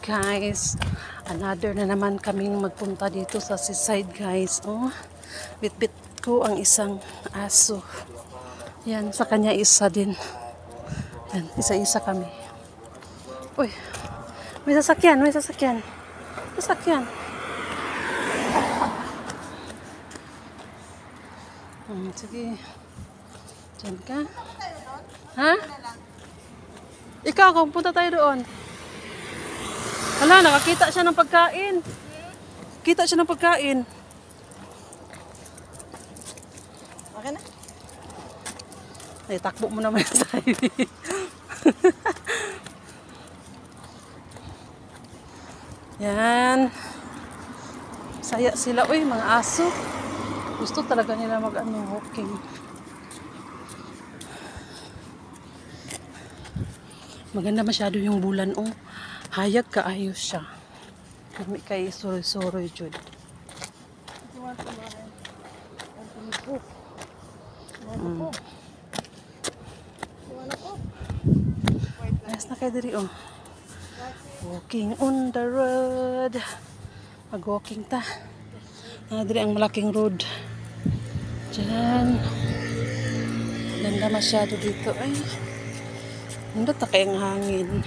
guys, another na naman kaming magpunta dito sa seaside guys. Oh, bit-bit ko ang isang aso. Yan, sa kanya isa din. Yan, isa-isa kami. Uy, may sasakyan, may sasakyan. Sasakyan. Sige. Diyan ka. Ha? Ikaw, kung punta tayo doon. Wala, nakakita siya ng pagkain. Kita siya ng pagkain. Okay na? Ay, takbo mo naman sa highway. Yan. Saya sila. Uy, mga aso. Gusto talaga nila walking. Maganda masyado yung bulan. Oh, hayag kaayos siya. Kami kay soroy-soroy jud. Ayos na kayo diri, oh. Walking on the road. Mag-walking ta. Diri ang malaking road. Diyan. Ganda masyado dito. Ay, nandun ta kayang hangin.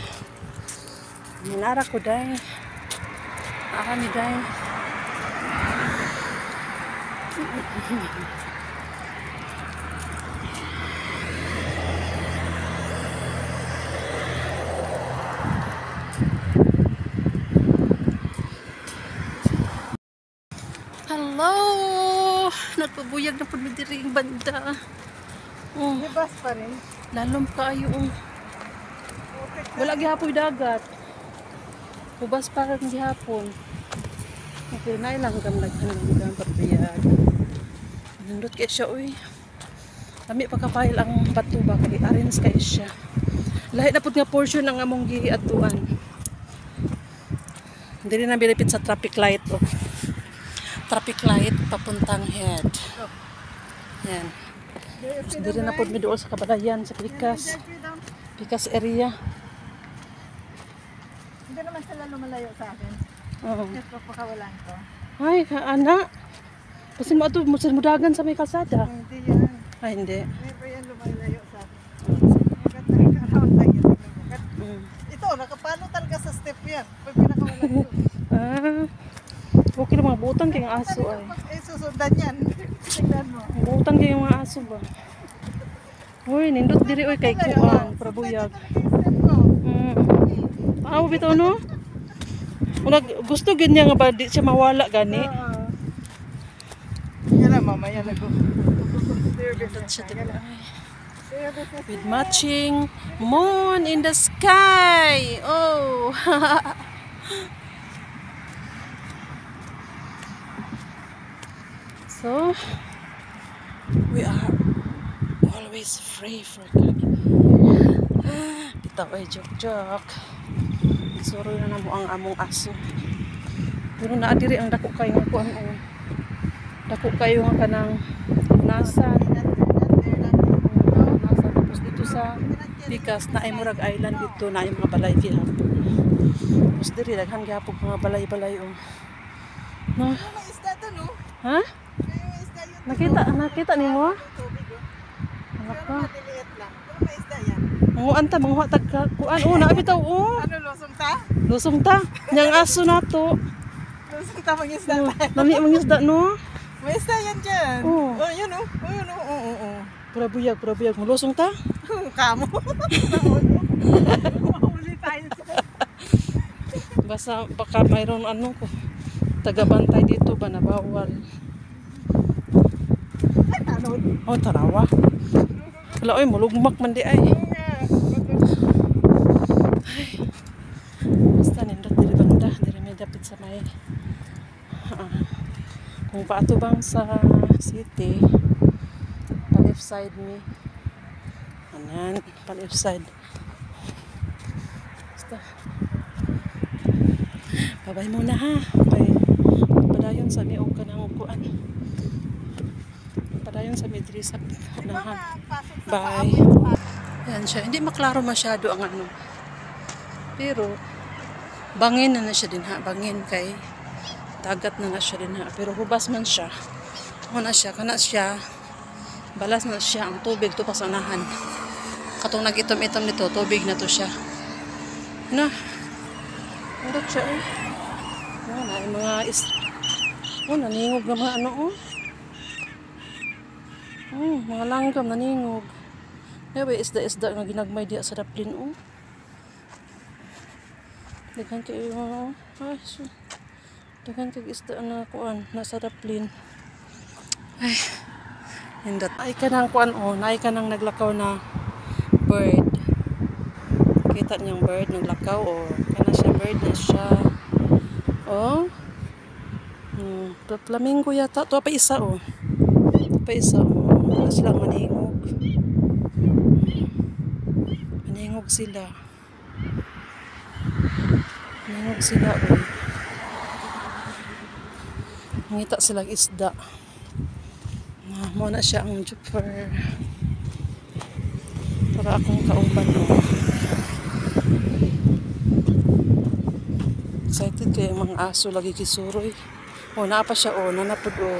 Minara ko, day. Kami, day. Hello! Nagpabuyag na po mi diri ang banda. Oh, May bus pa rin. lalom kayo. Wala gihapon dagat. Ubas para gihapon. Okay, na ilang gamlag pagbayag. Nandot kay siya, uy. Kami pagkapail ang bato ba kay arrange kay siya. Lahi na pud nga portion ang among giatuan. Dili na bilipit sa traffic light, oh. Traffic light papuntang head. Yan. Dili na pud mi dool sa kabalayan sa Pikas. Pikas area. Hindi naman sila lumalayo sa akin. Oo. Ito pakawalan ko. Ay, ana. Pasin mo ato, mudagan sa may kalsada. Hindi yan. Ay, hindi. Hindi pa yan lumalayo sa akin. Around lang yan. Ito, nakapalo talaga sa step yan. Pag pinakawalayo. Okay lang mga butan kayong aso ay. Eh, susundan yan. Tignan mo. Butan kayong mga aso ba? Uy, nindot diri oy kay kuan, prabuyag. Bitaw no? Una gusto ganyan nga ba di siya mawala gani? Yan lang mamaya lago. With matching moon in the sky. Oh. So, we are always free for coming. Dito ay joke-joke. Suro na mo ang among aso. Pero naadiri ang dako kayo nga kuan o. Dako kayo nga kanang nasa. Tapos dito sa Pikas na ay Murag Island dito na ay mga balay gihapon. Tapos diri daghan gihapon mga balay-balay o. No? May isda to, no? Ha? Nakita ni mo? Naka. Maliliit lang. Pero may isda yan. Manguan ta, manguha tag kuan. Oh, naa bitaw oh. Ano, lusong ta? Lusong ta. Nyang aso nato. Lusong ta mang isda. Nami mang isda no. May isda yan dyan. Oh. Oh, yun oh. Oh, yun oh. Oo, oo. Purabuyag. Lusong ta. Kamo. Mahuli tayo dyan. Basta baka mayroon ano ko. Tagabantay dito ba na bawal. Oh, tarawa. Wala oy, mulugmak man di ay. Basta nindot diri banda, diri may dapit sa may. Kung paato bang sa city, pa left side mi. Anan, pa left side. Basta. Babay muna ha. Padayon sa mi og kanang kuan. Padayon sa midri sa unahan. Bye. Yan siya. Hindi maklaro masyado ang ano. Pero Bangin na siya din ha. Bangin kay dagat na siya din ha. Pero hubas man siya. Kana siya. Balas na siya ang tubig to pasanahan. Katong nag-itom-itom nito, tubig na to siya. Na. Ano siya eh. Mga naningog na mga ano oh. Mga langgam naningog. Ewe isda nga ginagmay diya sa daplin oh. Daghan kay daghan kay isda na kuan nasa daplin. Ay. Hindot. Ay kanang kuan oh, naay kanang naglakaw na bird. Kita niyang bird naglakaw oh. Kana siya bird na siya. Oh. Flamingo yata. To pa isa oh. Pa isa oh. Wala silang maningog. Maningog sila. Maningog sila oh. Ngita silang isda. Muna siya ang jumper. Para akong kauban oh. Excited kayo mga aso lagi kisuroy. Oh, naapa siya oh, nanapod oh.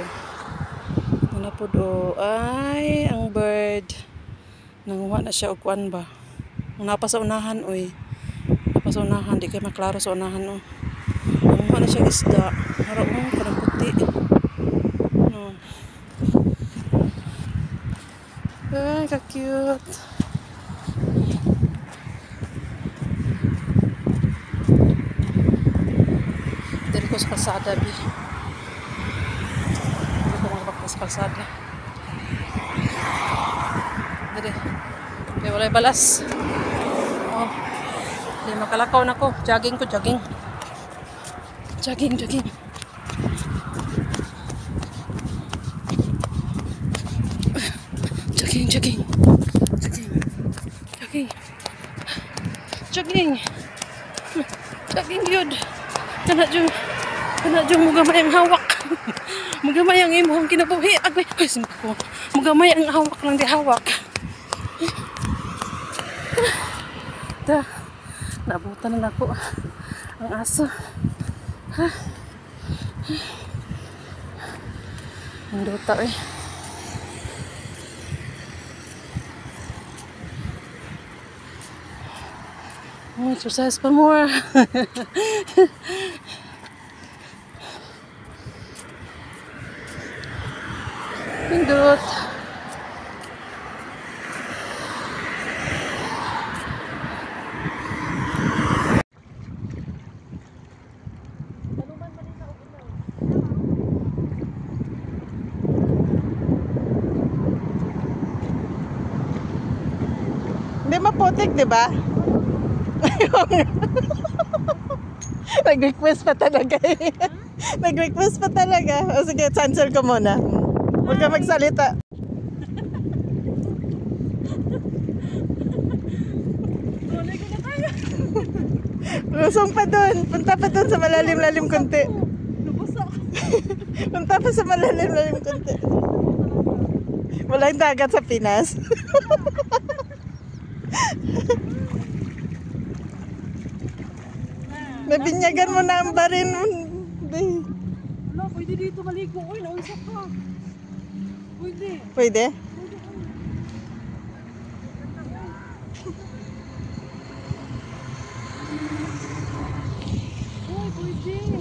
Nanapod oh. Ay, ang bird. Nanguha na siya og kuan ba. Napa sa unahan oy. Napa sa unahan, di kay maklaro sa unahan oh. Nanguha na siya isda. Para kanang puti. No. Ay, ka-cute. Dito ko sa kalsada, bi. Dito ko magbakta sa kalsada. Dito. Okay, walay balas. Oh. Hindi makalakaw na ko. Jogging ko, jogging. Jogging. Jogging yun. Kana dyan mugamay ang hawak. Mugamay ang imong kinabuhi. Agay, ko. Mugamay ang hawak lang di hawak. Nabutan na ako ang aso. Ang duta eh. Exercise pa more. Pindot. Hindi maputik, di ba? Nag-request pa talaga eh. Nag-request pa talaga. O sige, cancel ko muna. Huwag ka magsalita. Lusong pa dun. Punta pa dun sa malalim-lalim konti. Punta pa sa malalim-lalim konti. Walang dagat sa Pinas. Nabinyagan mo na ang barin. Ano, pwede dito maligo. Uy, naunsa ka. Pwede. Pwede? Uy, pwede.